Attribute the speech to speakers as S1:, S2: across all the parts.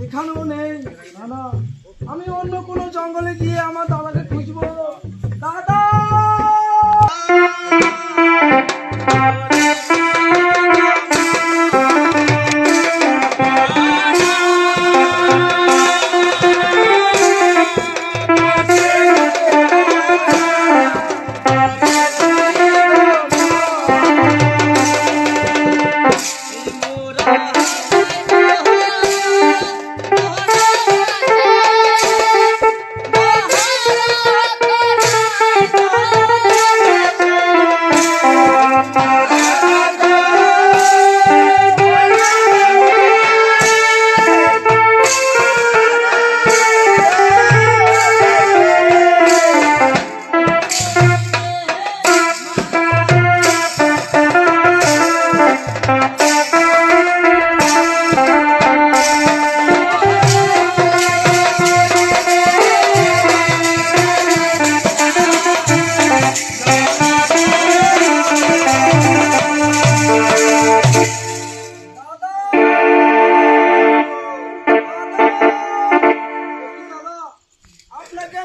S1: এখানেও নেই। না না, আমি অন্য কোনো জঙ্গলে গিয়ে আমার দাদাকে খুঁজবো। দাদা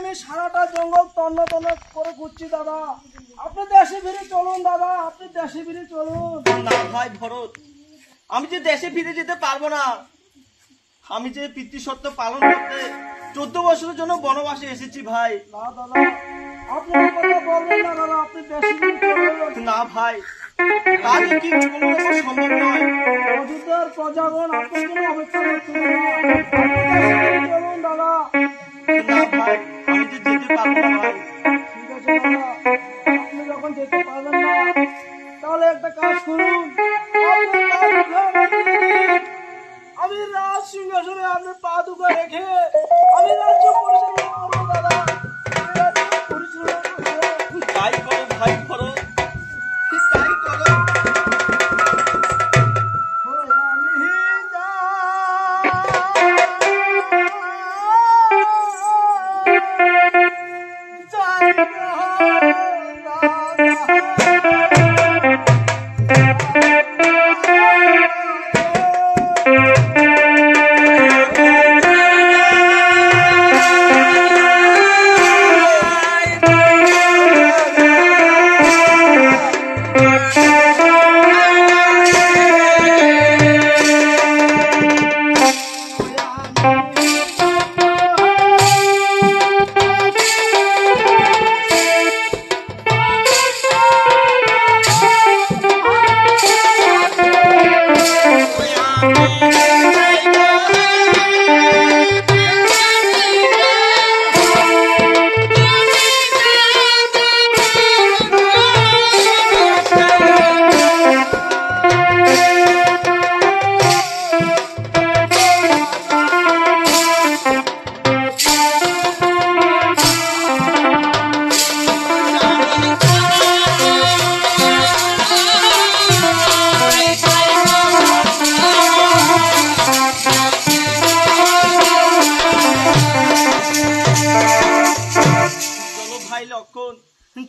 S1: আমি সারাটা জঙ্গল তন্ন তন্ন করে ঘুরছি দাদা। আপনি দেশে ফিরে চলুন দাদা, আপনি দেশে ফিরে চলুন।
S2: না ভাই ভরত, আমি যে দেশে ফিরে যেতে পারবো না। আমি যে পিতৃসত্য পালন করতে 14 বছরের জন্য বনবাসে এসেছি ভাই।
S1: না দাদা, আপনি কথা বলবেন না দাদা, আপনি দেশে ফিরে চলুন।
S2: না ভাই, তার কি কোনো রকম সম্ভব নয়।
S1: অযোধ্যার প্রজাগণ আপনার জন্য অপেক্ষা করছে চলুন দাদা।
S2: না ভাই, আমি যে যেতে পারবো না ভাই।
S1: ঠিক আছে দাদা, আপনি যখন যেতে পারবেন না তাহলে একটা কাজ করুন, আমি রাজ সিংহাসনে আপনার পা দুটো রেখে আমি রাজ্য পরিচালনা করবো দাদা।
S2: তাই করো ভাই, করো তাই করো।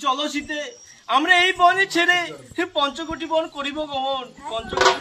S2: চলো শীতে আমরা এই বনে ছেড়ে পঞ্চকোটি বন করিব গমন। পঞ্চকোটি